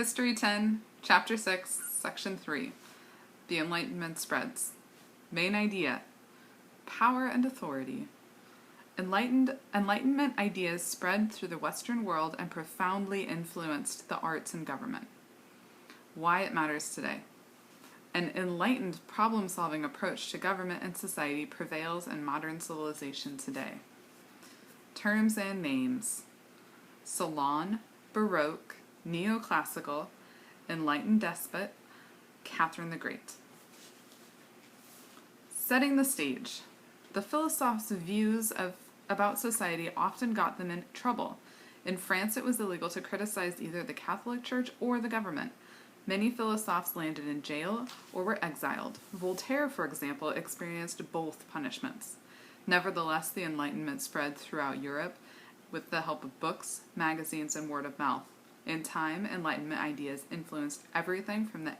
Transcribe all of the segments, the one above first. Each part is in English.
History 10, Chapter 6, Section 3. The Enlightenment spreads. Main idea: power and authority. Enlightenment ideas spread through the Western world and profoundly influenced the arts and government. Why it matters today. An enlightened problem-solving approach to government and society prevails in modern civilization today. Terms and names: Salon, Baroque, Neoclassical, Enlightened Despot, Catherine the Great. Setting the stage. The philosophers' views about society often got them in trouble. In France, it was illegal to criticize either the Catholic Church or the government. Many philosophers landed in jail or were exiled. Voltaire, for example, experienced both punishments. Nevertheless, the Enlightenment spread throughout Europe with the help of books, magazines, and word of mouth. In time, Enlightenment ideas influenced everything from the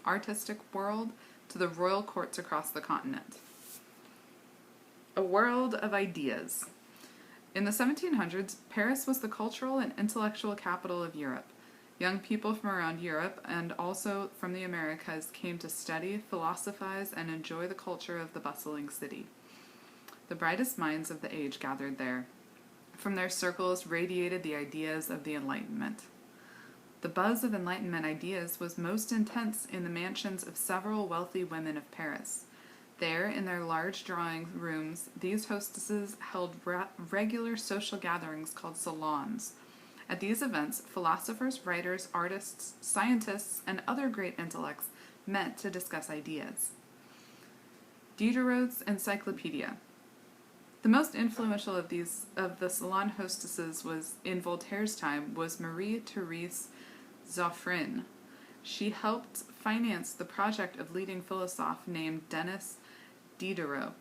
artistic world to the royal courts across the continent. A world of ideas. In the 1700s, Paris was the cultural and intellectual capital of Europe. Young people from around Europe and also from the Americas came to study, philosophize, and enjoy the culture of the bustling city. The brightest minds of the age gathered there. From their circles radiated the ideas of the Enlightenment. The buzz of Enlightenment ideas was most intense in the mansions of several wealthy women of Paris. There, in their large drawing rooms, these hostesses held regular social gatherings called salons. At these events, philosophers, writers, artists, scientists, and other great intellects met to discuss ideas. Diderot's Encyclopedia. The most influential of the salon hostesses in Voltaire's time was Marie-Thérèse Zoffrin. She helped finance the project of leading philosopher named Denis Diderot.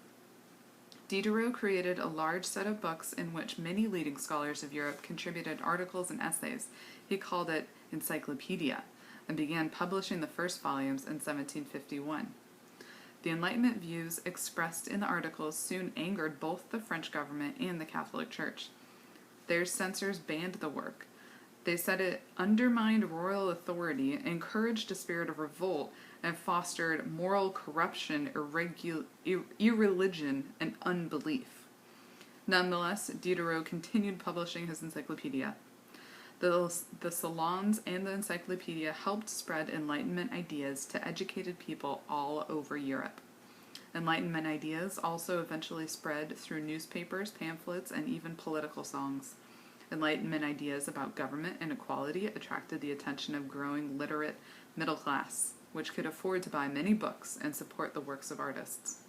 Diderot created a large set of books in which many leading scholars of Europe contributed articles and essays. He called it Encyclopedia and began publishing the first volumes in 1751. The Enlightenment views expressed in the articles soon angered both the French government and the Catholic Church. Their censors banned the work. They said it undermined royal authority, encouraged a spirit of revolt, and fostered moral corruption, irreligion, and unbelief. Nonetheless, Diderot continued publishing his encyclopedia. The salons and the encyclopedia helped spread Enlightenment ideas to educated people all over Europe. Enlightenment ideas also eventually spread through newspapers, pamphlets, and even political songs. Enlightenment ideas about government and equality attracted the attention of growing literate middle class, which could afford to buy many books and support the works of artists.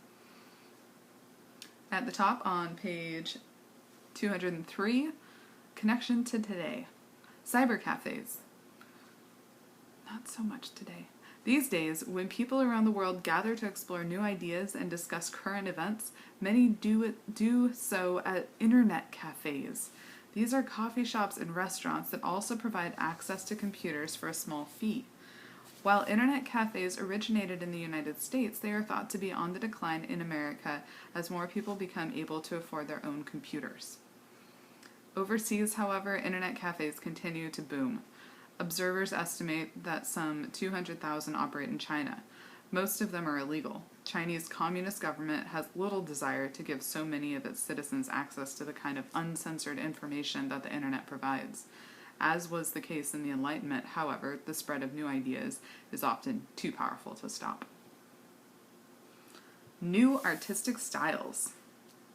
At the top on page 203, connection to today. Cyber cafes. Not so much today. These days, when people around the world gather to explore new ideas and discuss current events, many do so at internet cafes. These are coffee shops and restaurants that also provide access to computers for a small fee. While internet cafes originated in the United States, they are thought to be on the decline in America as more people become able to afford their own computers. Overseas, however, internet cafes continue to boom. Observers estimate that some 200,000 operate in China. Most of them are illegal. Chinese Communist government has little desire to give so many of its citizens access to the kind of uncensored information that the internet provides. As was the case in the Enlightenment, however, the spread of new ideas is often too powerful to stop. New artistic styles.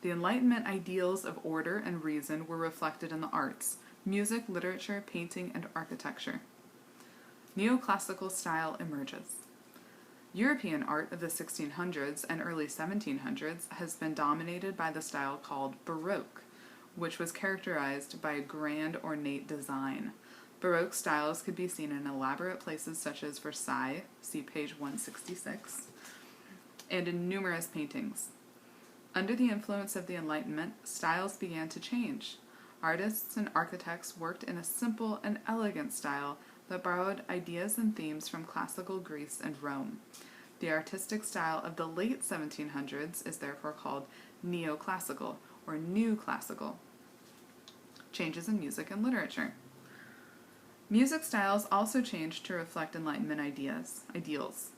The Enlightenment ideals of order and reason were reflected in the arts: music, literature, painting, and architecture. Neoclassical style emerges. European art of the 1600s and early 1700s has been dominated by the style called Baroque, which was characterized by a grand, ornate design. Baroque styles could be seen in elaborate places such as Versailles, see page 166, and in numerous paintings. Under the influence of the Enlightenment, styles began to change. Artists and architects worked in a simple and elegant style that borrowed ideas and themes from classical Greece and Rome. The artistic style of the late 1700s is therefore called neoclassical or new classical. Changes in music and literature. Music styles also changed to reflect Enlightenment ideals.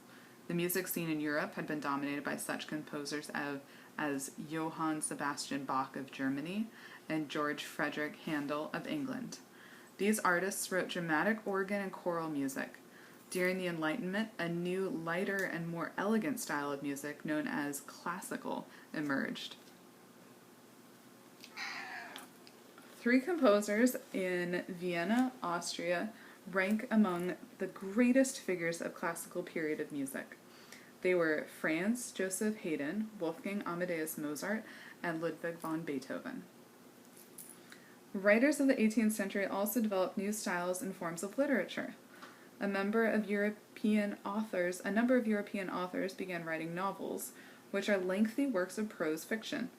The music scene in Europe had been dominated by such composers as Johann Sebastian Bach of Germany and George Frederick Handel of England. These artists wrote dramatic organ and choral music. During the Enlightenment, a new, lighter, and more elegant style of music known as classical emerged. 3 composers in Vienna, Austria, rank among the greatest figures of classical period of music. They were Franz Joseph Haydn, Wolfgang Amadeus Mozart, and Ludwig van Beethoven. Writers of the 18th century also developed new styles and forms of literature. A number of European authors began writing novels, which are lengthy works of prose fiction.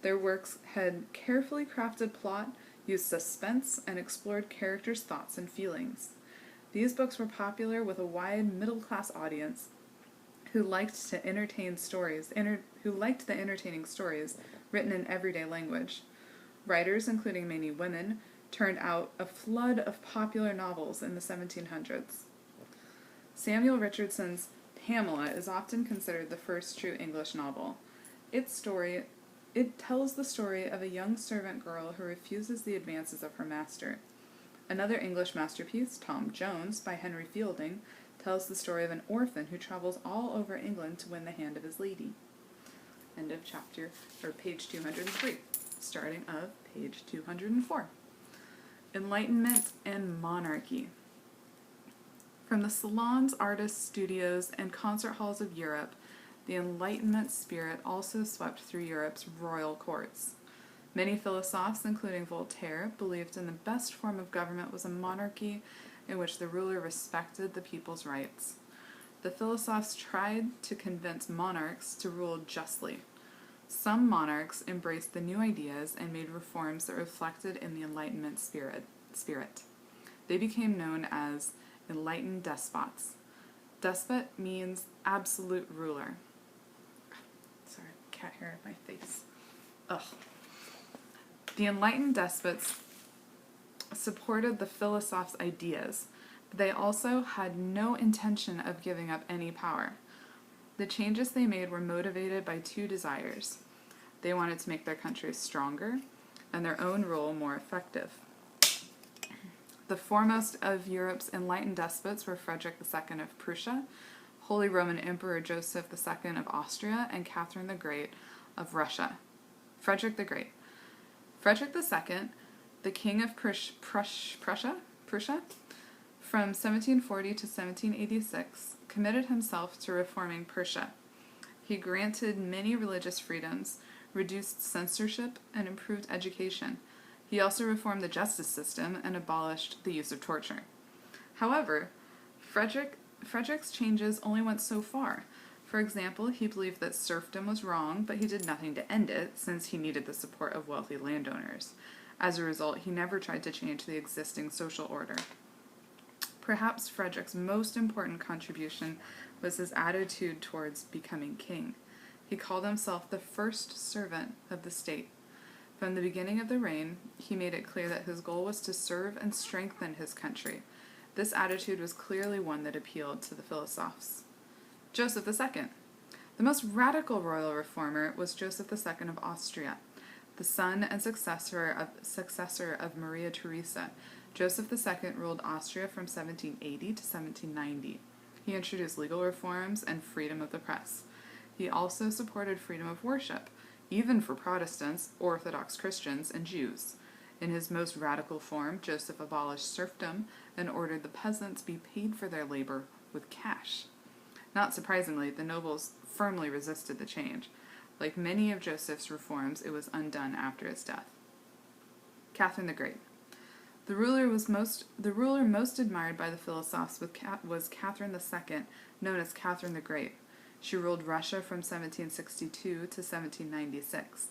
Their works had carefully crafted plot, used suspense, and explored characters' thoughts and feelings. These books were popular with a wide middle-class audience who liked the entertaining stories written in everyday language. Writers, including many women, turned out a flood of popular novels in the 1700s. Samuel Richardson's Pamela is often considered the first true English novel. It tells the story of a young servant girl who refuses the advances of her master. Another English masterpiece, Tom Jones, by Henry Fielding, tells the story of an orphan who travels all over England to win the hand of his lady. End of page 203, starting of page 204. Enlightenment and monarchy. From the salons, artists, studios, and concert halls of Europe, the Enlightenment spirit also swept through Europe's royal courts. Many philosophes, including Voltaire, believed in the best form of government was a monarchy in which the ruler respected the people's rights. The philosophes tried to convince monarchs to rule justly. Some monarchs embraced the new ideas and made reforms that reflected in the Enlightenment spirit. They became known as enlightened despots. Despot means absolute ruler. Sorry, cat hair in my face. Ugh. The enlightened despots supported the philosophes' ideas, but they also had no intention of giving up any power. The changes they made were motivated by 2 desires. They wanted to make their countries stronger and their own rule more effective. The foremost of Europe's enlightened despots were Frederick II of Prussia, Holy Roman Emperor Joseph II of Austria, and Catherine the Great of Russia. Frederick the Great. Frederick II, the King of Prussia, from 1740 to 1786, committed himself to reforming Prussia. He granted many religious freedoms, reduced censorship, and improved education. He also reformed the justice system and abolished the use of torture. However, Frederick's changes only went so far. For example, he believed that serfdom was wrong, but he did nothing to end it, since he needed the support of wealthy landowners. As a result, he never tried to change the existing social order. Perhaps Frederick's most important contribution was his attitude towards becoming king. He called himself the first servant of the state. From the beginning of the reign, he made it clear that his goal was to serve and strengthen his country. This attitude was clearly one that appealed to the philosophes. Joseph II. The most radical royal reformer was Joseph II of Austria, the son and successor of Maria Theresa. Joseph II ruled Austria from 1780 to 1790. He introduced legal reforms and freedom of the press. He also supported freedom of worship, even for Protestants, Orthodox Christians, and Jews. In his most radical form, Joseph abolished serfdom and ordered the peasants be paid for their labor with cash. Not surprisingly, the nobles firmly resisted the change. Like many of Joseph's reforms, it was undone after his death. Catherine the Great. The ruler most admired by the philosophes was Catherine II, known as Catherine the Great. She ruled Russia from 1762 to 1796.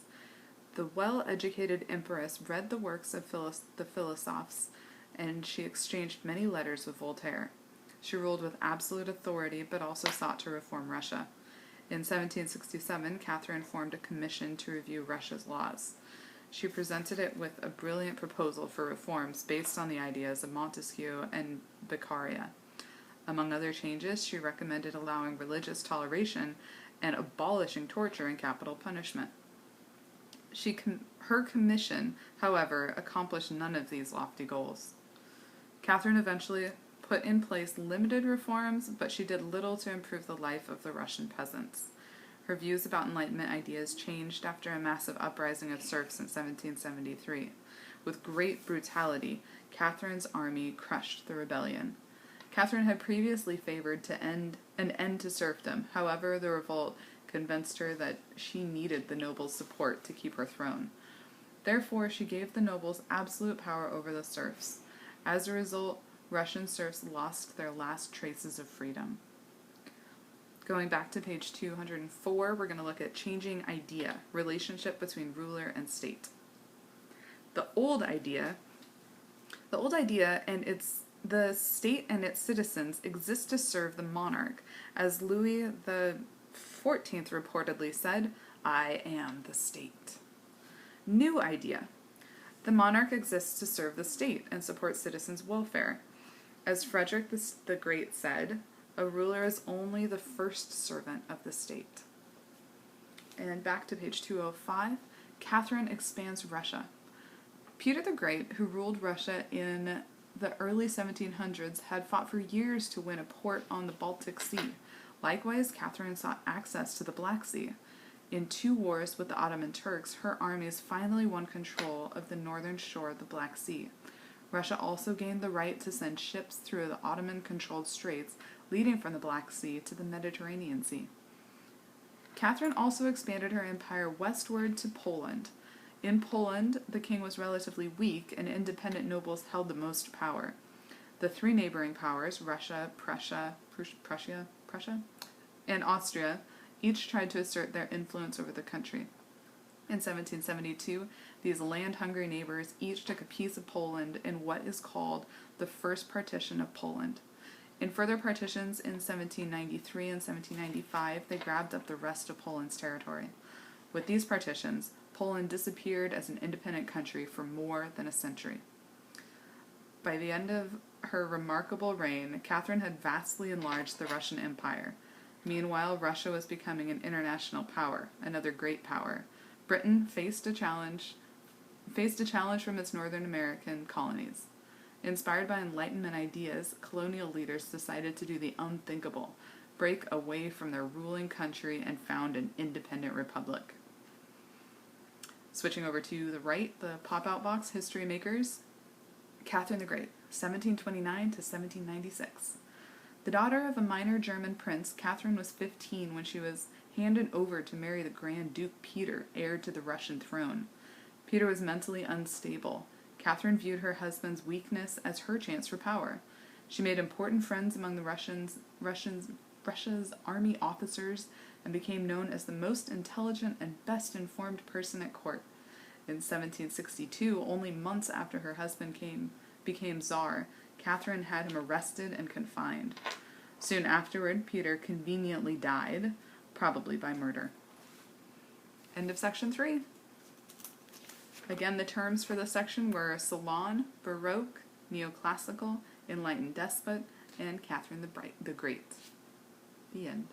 The well-educated empress read the works of the philosophes, and she exchanged many letters with Voltaire. She ruled with absolute authority, but also sought to reform Russia. In 1767, Catherine formed a commission to review Russia's laws. She presented it with a brilliant proposal for reforms based on the ideas of Montesquieu and Beccaria. Among other changes, she recommended allowing religious toleration and abolishing torture and capital punishment. Her commission, however, accomplished none of these lofty goals. Catherine eventually put in place limited reforms, but she did little to improve the life of the Russian peasants. Her views about Enlightenment ideas changed after a massive uprising of serfs in 1773. With great brutality, Catherine's army crushed the rebellion. Catherine had previously favored an end to serfdom. However, the revolt convinced her that she needed the nobles' support to keep her throne. Therefore, she gave the nobles absolute power over the serfs. As a result, Russian serfs lost their last traces of freedom. Going back to page 204, we're going to look at changing idea, relationship between ruler and state. The old idea and the state and its citizens exist to serve the monarch. As Louis XIV reportedly said, "I am the state." New idea. The monarch exists to serve the state and support citizens' welfare. As Frederick the Great said, a ruler is only the first servant of the state. And back to page 205, Catherine expands Russia. Peter the Great, who ruled Russia in the early 1700s, had fought for years to win a port on the Baltic Sea. Likewise, Catherine sought access to the Black Sea. In 2 wars with the Ottoman Turks, her armies finally won control of the northern shore of the Black Sea. Russia also gained the right to send ships through the Ottoman-controlled straits leading from the Black Sea to the Mediterranean Sea. Catherine also expanded her empire westward to Poland. In Poland, the king was relatively weak, and independent nobles held the most power. The 3 neighboring powers, Russia, Prussia, and Austria, each tried to assert their influence over the country. In 1772, these land-hungry neighbors each took a piece of Poland in what is called the First Partition of Poland. In further partitions in 1793 and 1795, they grabbed up the rest of Poland's territory. With these partitions, Poland disappeared as an independent country for more than a century. By the end of her remarkable reign, Catherine had vastly enlarged the Russian Empire. Meanwhile, Russia was becoming an international power, another great power. Britain faced a challenge from its Northern American colonies. Inspired by Enlightenment ideas, colonial leaders decided to do the unthinkable, break away from their ruling country and found an independent republic. Switching over to the right, the pop-out box, History Makers. Catherine the Great, 1729 to 1796. The daughter of a minor German prince, Catherine was 15 when she was handed over to marry the Grand Duke Peter, heir to the Russian throne. Peter was mentally unstable. Catherine viewed her husband's weakness as her chance for power. She made important friends among the Russia's army officers and became known as the most intelligent and best-informed person at court. In 1762, only months after her husband became Tsar, Catherine had him arrested and confined. Soon afterward, Peter conveniently died, probably by murder. End of section 3. Again, the terms for the section were Salon, Baroque, Neoclassical, Enlightened Despot, and Catherine the Great. The end.